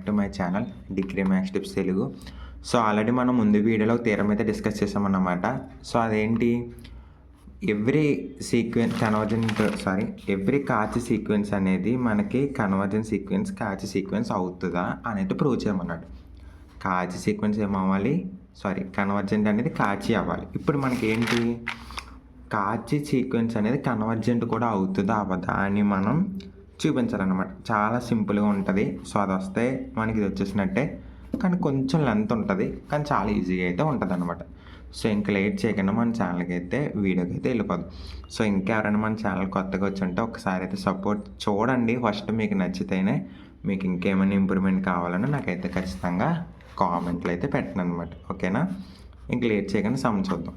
To my channel degree maths tips Telugu. So already మనం ముందు వీడియోలో థియరం అయితే డిస్కస్ చేసామన్నమాట. సో అదేంటి, ఎవ్రీ కాచి సీక్వెన్స్ అనేది మనకి కన్వర్జెంట్ సీక్వెన్స్ కాచి సీక్వెన్స్ అవుతుందా అనేది ప్రూవ్ చేయమన్నాడు. కాచి సీక్వెన్స్ ఏమవ్వాలి, కన్వర్జెంట్ అనేది కాచి అవ్వాలి. ఇప్పుడు మనకి ఏంటి, కాచి సీక్వెన్స్ అనేది కన్వర్జెంట్ కూడా అవుతుందా అవ్వదా అని మనం చూపించాలన్నమాట. చాలా సింపుల్గా ఉంటుంది. సో అది వస్తే మనకి ఇది వచ్చేసినట్టే, కానీ కొంచెం లెంత్ ఉంటుంది, కానీ చాలా ఈజీగా అయితే ఉంటుంది అనమాట. సో ఇంకా లేట్ చేయకుండా మన ఛానల్కి అయితే వీడియోకి అయితే వెళ్ళిపోదు. సో ఇంకెవరైనా మన ఛానల్ కొత్తగా వచ్చి ఒకసారి అయితే సపోర్ట్ చూడండి. ఫస్ట్ మీకు నచ్చితేనే, మీకు ఇంకేమైనా ఇంప్రూవ్మెంట్ కావాలని నాకైతే ఖచ్చితంగా కామెంట్లు అయితే పెట్టను అనమాట. ఓకేనా, ఇంక లేట్ చేయకుండా సమ్ చూద్దాం.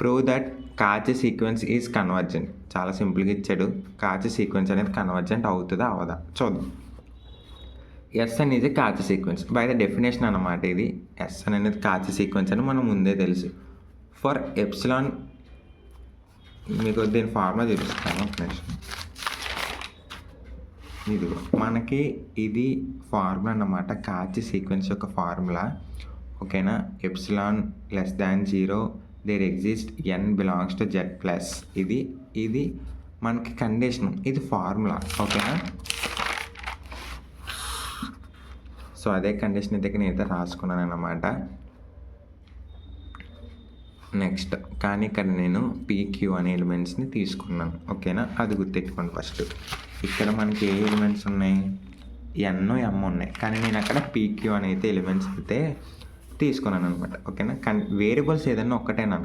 ప్రూవ్ దట్ కాచి సీక్వెన్స్ ఈజ్ కన్వర్జెంట్. చాలా సింపుల్గా ఇచ్చాడు. కాచి సీక్వెన్స్ అనేది కన్వర్జెంట్ అవుతుందా అవదా చూద్దాం. ఎస్ అనేది కాచి సీక్వెన్స్ బై ద డెఫినేషన్ అన్నమాట. ఇది ఎస్ అనేది కాచి సీక్వెన్స్ అని మనం ముందే తెలుసు. ఫర్ ఎప్సిలాన్, మీకు దీని ఫార్ములా చూపిస్తాను ఒక నిమిషం. ఇదిగో మనకి ఇది ఫార్ములా అన్నమాట, కాచి సీక్వెన్స్ యొక్క ఫార్ములా. ఓకేనా, epsilon less than 0 there exist n belongs to z plus. ఇది మనకి కండిషన్, ఇది ఫార్ములా. ఓకేనా, సో అదే కండిషన్ అయితే నేనైతే రాసుకున్నాను అన్నమాట. నెక్స్ట్ కానీ ఇక్కడ నేను PQ అనే ఎలిమెంట్స్ని తీసుకున్నాను. ఓకేనా, అది గుర్తెట్టుకోండి. ఫస్ట్ ఇక్కడ మనకి ఏ ఎలిమెంట్స్ ఉన్నాయి, N M ఉన్నాయి, కానీ నేను అక్కడ PQ అనేది ఎలిమెంట్స్ అయితే తీసుకున్నాను అనమాట. ఓకేనా, కానీ వేరియబుల్స్ ఏదైనా ఒక్కటేనా,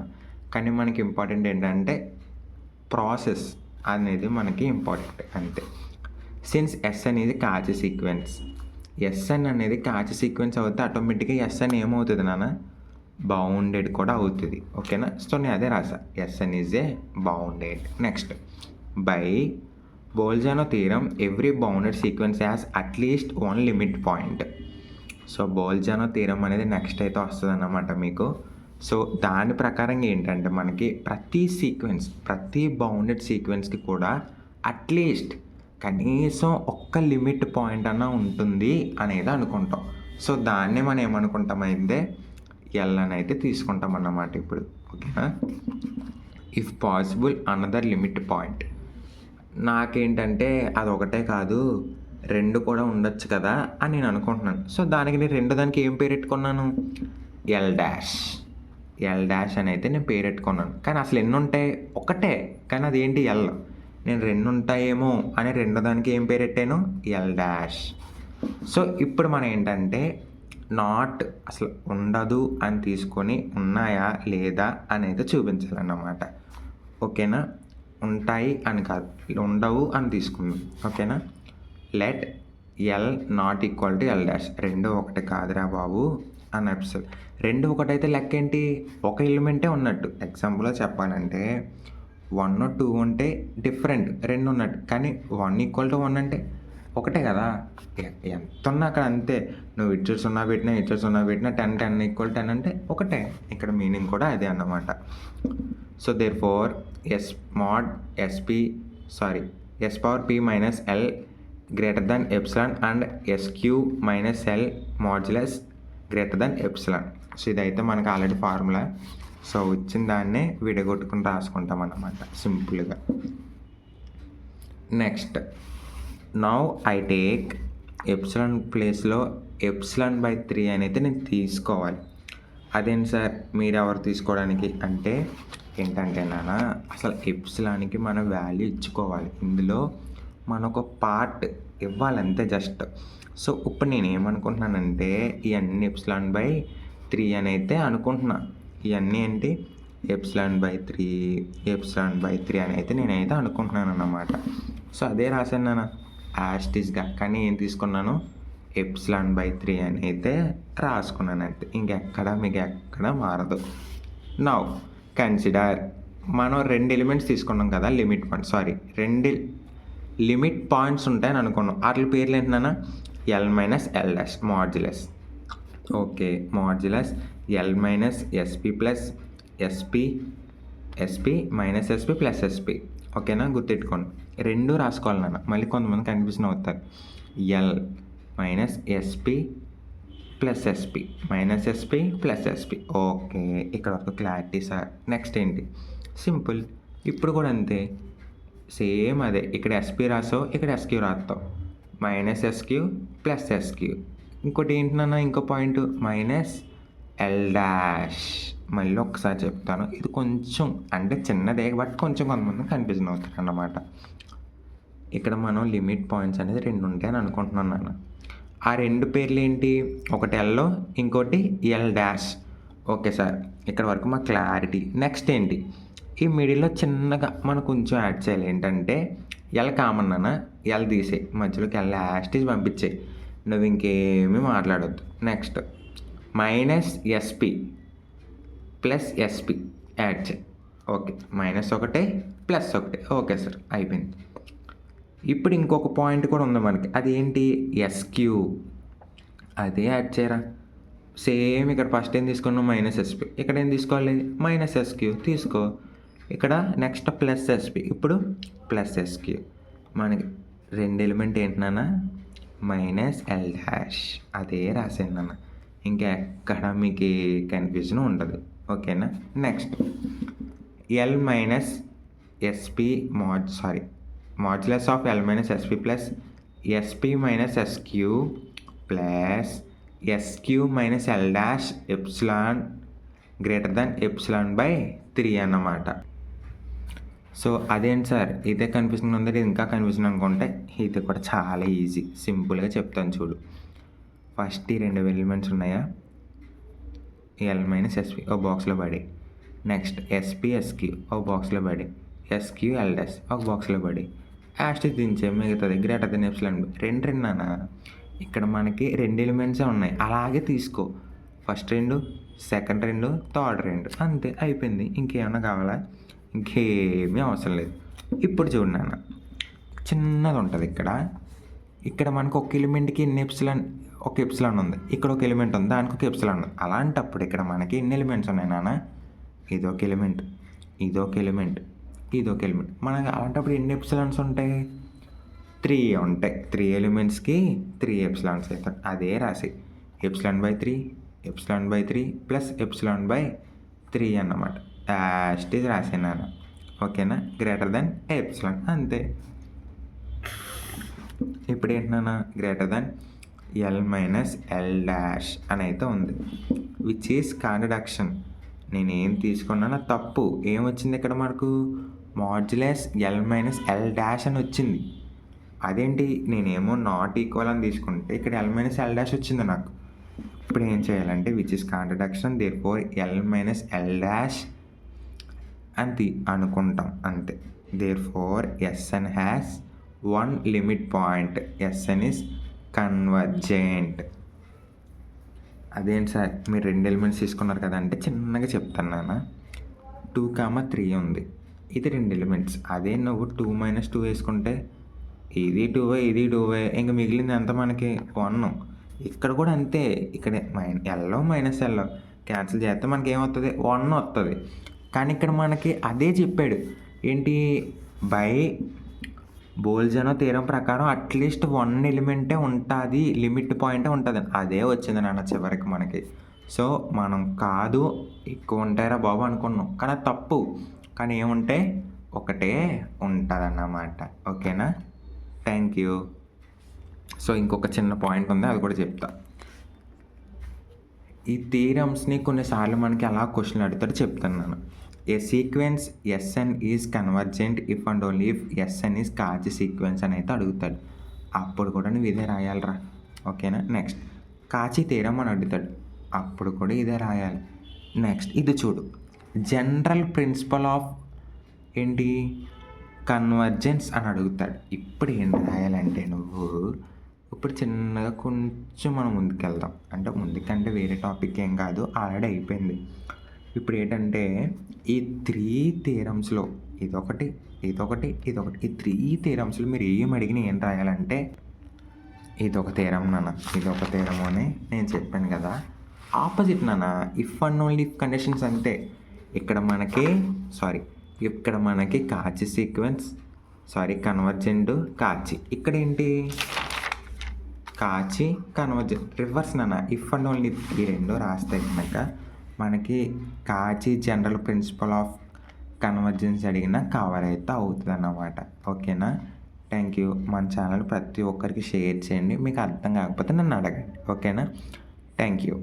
కానీ మనకి ఇంపార్టెంట్ ఏంటంటే ప్రాసెస్ అనేది మనకి ఇంపార్టెంట్ అంతే. సిన్స్ ఎస్ అనేది కాచి సీక్వెన్స్, ఎస్ఎన్ అనేది కాచి సీక్వెన్స్ అవుతే ఆటోమేటిక్గా ఎస్ఎన్ ఏమవుతుంది నాన్న, బౌండెడ్ కూడా అవుతుంది. ఓకేనా, సో నేను అదే రాసా, SN is a bounded. Next, by Bolzano theorem every bounded sequence has at least one limit point. So Bolzano theorem అనేది నెక్స్ట్ అయితే వస్తుంది అన్నమాట మీకు. సో దాని ప్రకారంగా ఏంటంటే మనకి ప్రతి బౌండెడ్ సీక్వెన్స్కి కూడా అట్లీస్ట్ కనీసం ఒక్క లిమిట్ పాయింట్ అన్న ఉంటుంది అనేది అనుకుంటాం. సో దాన్నే మనం ఏమనుకుంటామైతే ఎల్ అని అయితే తీసుకుంటాం అన్నమాట ఇప్పుడు. ఓకేనా, if possible another limit point. నాకేంటంటే అదొకటే కాదు, 2 కూడా ఉండొచ్చు కదా అని నేను అనుకుంటున్నాను. సో దానికి నేను దానికి ఏం పేరు పెట్టుకున్నాను, ఎల్ డాష్ అని అయితే నేను పేరు పెట్టుకున్నాను. కానీ అసలు ఎన్ని ఉంటాయి, ఒకటే, కానీ అదేంటి ఎల్. నేను 2 ఉంటాయేమో అని దానికి ఏం పేరు పెట్టాను, ఎల్ డాష్. సో ఇప్పుడు మనం ఏంటంటే నాట్ అసలు ఉండదు అని తీసుకొని ఉన్నాయా లేదా అనేది చూపించాలన్నమాట. ఓకేనా, ఉంటాయి అని కాదు, ఉండవు అని తీసుకుందాం. ఓకేనా, let L not equal to L dash. 2 ఒకటి కాదురా బాబు అని ఎప్సిల్. 2 ఒకటైతే లెక్క ఏంటి, ఒక ఎలిమెంటే ఉన్నట్టు. ఎగ్జాంపుల్గా చెప్పాలంటే 1 2 ఉంటే డిఫరెంట్ 2 ఉన్నట్టు, కానీ 1 ఈక్వల్ టు 1 అంటే ఒకటే కదా, ఎంత ఉన్నా అక్కడ అంతే. నువ్వు ఇటు 0 పెట్టినా 10 ఈక్వల్ 10 అంటే ఒకటే. ఇక్కడ మీనింగ్ కూడా అదే అన్నమాట. So therefore s power p minus l greater than epsilon and SQ minus l modulus greater than epsilon. So ఇదైతే మనకు ఆల్రెడీ ఫార్ములా. సో వచ్చిన దాన్నే విడగొట్టుకుని రాసుకుంటాం అన్నమాట సింపుల్గా. Next, now I take epsilon ప్లేస్లో ఎప్సిలాన్ బై 3 అని అయితే నేను తీసుకోవాలి. అదేంటి సార్ మీరు ఎవరు తీసుకోవడానికి అంటే ఏంటంటే నాన్న, అసలు ఎప్సిలాన్కి మనం వాల్యూ ఇచ్చుకోవాలి. ఇందులో మనొక పార్ట్ ఇవ్వాలంతే జస్ట్. సో ఇప్పుడు నేను ఏమనుకుంటున్నానంటే ఇవన్నీ ఎప్సిలాన్ బై 3 అని అయితే అనుకుంటున్నా. ఇవన్నీ ఏంటి, ఎప్సిలాన్ బై 3 అని అయితే నేనైతే అనుకుంటున్నాను అన్నమాట. సో అదే రాశాను నాన్న యాస్టిస్గా, కానీ ఏం తీసుకున్నాను, ఎప్సిలాన్ బై 3 అని అయితే రాసుకున్నాను అంతే. మీకు ఎక్కడ మారదు. నౌ కన్సిడర్, మనం 2 ఎలిమెంట్స్ తీసుకున్నాం కదా, రెండు లిమిట్ పాయింట్స్ ఉంటాయని అనుకున్నాం. వాటి పేర్లు ఏంటన్నా, L minus L dash modulus. Okay, modulus L minus SP plus SP minus SP plus SP. ఓకేనా, గుర్తెట్టుకోండి. 2 రాసుకోవాలి నాన్న, మళ్ళీ కొంతమంది కన్ఫ్యూజన్ అవుతారు. L minus SP plus SP minus SP plus SP. Okay, ఇక్కడ వరకు క్లారిటీ సార్. నెక్స్ట్ ఏంటి? సింపుల్. ఇప్పుడు కూడా అంతే, సేమ్ అదే. ఇక్కడ ఎస్పి రాసావు, ఇక్కడ ఎస్క్యూ రాస్తావు. Minus SQ plus SQ. ఇంకోటి ఏంటన్నా, ఇంకో పాయింట్ మైనస్ ఎల్ డాష్. మళ్ళీ ఒకసారి చెప్తాను, ఇది కొంచెం అంటే చిన్నదే బట్ కొంచెం కొంతమంది కన్ఫ్యూజన్ అవుతారు అన్నమాట. ఇక్కడ మనం లిమిట్ పాయింట్స్ అనేది 2 ఉంటాయని అనుకుంటున్నాను నాన్న. ఆ 2 పేర్లు ఏంటి? ఒకటి ఎల్, ఇంకోటి ఎల్ డాష్. ఓకే సార్, ఇక్కడ వరకు మా క్లారిటీ. నెక్స్ట్ ఏంటి? ఈ మిడిల్లో చిన్నగా మనం కొంచెం యాడ్ చేయాలి. ఏంటంటే ఎల్ కామన్ అన్న, ఎల్ తీసే, మధ్యలోకి ఎల్ యాస్టీజ్ పంపించే, నువ్వు ఇంకేమీ మాట్లాడొద్దు. Next minus SP plus SP add చేయి. ఓకే, మైనస్ ఒకటే ప్లస్ ఒకటే. ఓకే సార్, అయిపోయింది. ఇప్పుడు ఇంకొక పాయింట్ కూడా ఉంది మనకి, అది ఏంటి? ఎస్క్యూ. అదే యాడ్ చేయరా. సేమ్ ఇక్కడ ఫస్ట్ ఏం తీసుకున్నాం? Minus SP. ఇక్కడ ఏం తీసుకోవాలి? మైనస్ ఎస్క్యూ తీసుకో. ఇక్కడ నెక్స్ట్ ప్లస్ ఎస్పి, ఇప్పుడు ప్లస్ ఎస్క్యూ. మనకి 2 ఎలిమెంట్ ఏంటన్నా? Minus L dash. అదే రాసాను నాన్న, ఇంకా ఎక్కడ మీకు కన్ఫ్యూజన్ ఉండదు. ఓకేనా? Next L minus SP modulus of L minus SP plus SP minus SQ plus SQ minus L dash epsilon greater than epsilon by 3 అన్నమాట. సో అదేంటి సార్, ఇదే కన్ఫ్యూజన్ ఉంది, ఇది ఇంకా కన్ఫ్యూజన్ అనుకుంటే ఇది కూడా చాలా ఈజీ, సింపుల్గా చెప్తాను చూడు. ఫస్ట్ ఈ 2 ఎలిమెంట్స్ ఉన్నాయా? ఎల్ మైనస్ ఎస్పి ఒక బాక్స్లో పడి, నెక్స్ట్ ఎస్పి ఎస్క్యూ ఒక బాక్స్లో పడి, ఎస్క్యూ ఎల్ డాష్ ఒక బాక్స్లో పడి, యాస్టిక్ దించే మిగతాది గ్రేటర్ దెన్ ఎప్సిలాన్ బై 2 నాన్న. ఇక్కడ మనకి 2 ఎలిమెంట్సే ఉన్నాయి, అలాగే తీసుకో. ఫస్ట్ 2, సెకండ్ 2, థర్డ్ 2, అంతే, అయిపోయింది. ఇంకేమన్నా కావాలా? ఇంకేమీ అవసరం లేదు. ఇప్పుడు చూడు నాన్న, చిన్నది ఉంటుంది ఇక్కడ మనకు ఒక ఎలిమెంట్కి ఒక ఎప్సిలాన్ ఉంది, ఇక్కడ ఒక ఎలిమెంట్ ఉంది, దానికి ఒక ఎప్సిలాన్ ఉంది. అలాంటప్పుడు ఇక్కడ మనకి ఎన్ని ఎలిమెంట్స్ ఉన్నాయి నాన్న? ఇదొక ఎలిమెంట్, ఇదొక ఎలిమెంట్, ఇదొక ఎలిమెంట్. మనకి అలాంటప్పుడు ఎన్ని ఎప్సిలాన్స్ ఉంటాయి? 3 ఉంటాయి. 3 ఎలిమెంట్స్కి 3 ఎప్సిలాన్స్ అవుతాయి. అదే రాసి epsilon by 3 epsilon by 3 plus epsilon by 3 అన్నమాట. యాస్టీజ్ రాసినాను. ఓకేనా? గ్రేటర్ దెన్ ఎప్సిలాన్, అంతే. ఇప్పుడు ఏంటన్నా? Greater than L minus L dash అని అయితే ఉంది, విచ్ ఈస్ కాంట్రడిక్షన్. నేను ఏం తీసుకున్నానో తప్పు. ఏమొచ్చింది ఇక్కడ మనకు? Modulus L minus L dash అని వచ్చింది. అదేంటి? నేనేమో నాట్ ఈక్వల్ అని తీసుకుంటే ఇక్కడ ఎల్ మైనస్ ఎల్ డాష్ వచ్చింది నాకు. ఇప్పుడు ఏం చేయాలంటే which is contradiction, therefore l minus L dash అని అనుకుంటాం, అంతే. Therefore s n has 1 limit point, s n is convergent. అదేంటి సార్, మీరు 2 ఎలిమెంట్స్ తీసుకున్నారు కదా అంటే చిన్నగా చెప్తాను నాన్న. 2, 3 ఉంది, ఇది 2 ఎలిమెంట్స్. అదే నువ్వు 2 - 2 వేసుకుంటే ఇది 2 ఇది 2 ఇంకా మిగిలింది ఎంత మనకి? 1. ఇక్కడ కూడా అంతే. ఇక్కడ ఎల్లో మైనస్ ఎల్లో క్యాన్సిల్ చేస్తే మనకి ఏమవుతుంది? 1 వస్తుంది. కానీ ఇక్కడ మనకి అదే చెప్పాడు ఏంటి? బై బోల్జనో థీరం ప్రకారం అట్లీస్ట్ 1 ఎలిమెంటే ఉంటుంది, లిమిట్ పాయింటే ఉంటుంది. అదే వచ్చింది నాన్న చివరికి మనకి. సో మనం కాదు ఎక్కువ ఉంటాయరా బాబు అనుకున్నాం, కానీ తప్పు. కానీ ఏముంటే ఒకటే ఉంటుంది అన్నమాట. ఓకేనా? Thank you. సో ఇంకొక చిన్న పాయింట్ ఉంది, అది కూడా చెప్తా. ఈ థీరమ్స్ని కొన్నిసార్లు మనకి అలా క్వశ్చన్ అడుగుతాడు, చెప్తాను నేను. A sequence SN is convergent if and only if SN is Cauchy sequence అని అయితే అడుగుతాడు. అప్పుడు కూడా నువ్వు ఇదే రాయాలిరా. ఓకేనా? నెక్స్ట్ కాచి థీరం అని అడుగుతాడు, అప్పుడు కూడా ఇదే రాయాలి. నెక్స్ట్ ఇది చూడు, జనరల్ ప్రిన్సిపల్ ఆఫ్ ఏంటి? కన్వర్జెన్స్ అని అడుగుతాడు. ఇప్పుడు ఏం రాయాలంటే నువ్వు ఇప్పుడు చిన్నగా కొంచెం మనం ముందుకెళ్దాం. అంటే ముందుకంటే వేరే టాపిక్ ఏం కాదు, ఆల్రెడీ అయిపోయింది. ఇప్పుడు ఏంటంటే ఈ 3 థీరమ్స్లో ఇదొకటి ఇదొకటి ఇదొకటి, ఈ 3 థీరమ్స్లో మీరు ఏం అడిగినా ఏం రాయాలంటే ఇదొక థీరం నాన్న, ఇదొక థీరము అని నేను చెప్పాను కదా. ఆపోజిట్ నాన్న, if and only if conditions అంతే. ఇక్కడ మనకి కాచి సీక్వెన్స్ కన్వర్జెంట్ కాచి. ఇక్కడ ఏంటి? కాచి కన్వర్జెన్స్ రివర్స్ నాన్న ఇఫ్ అండ్ ఓన్లీ ఈ రెండు రాస్తే కనుక మనకి కాచి జనరల్ ప్రిన్సిపల్ ఆఫ్ కన్వర్జెన్స్ అడిగినా కవర్ అయితే అవుతుంది అన్నమాట. ఓకేనా? Thank you. మన ఛానల్ ప్రతి ఒక్కరికి షేర్ చేయండి. మీకు అర్థం కాకపోతే నన్ను అడగండి. ఓకేనా? Thank you.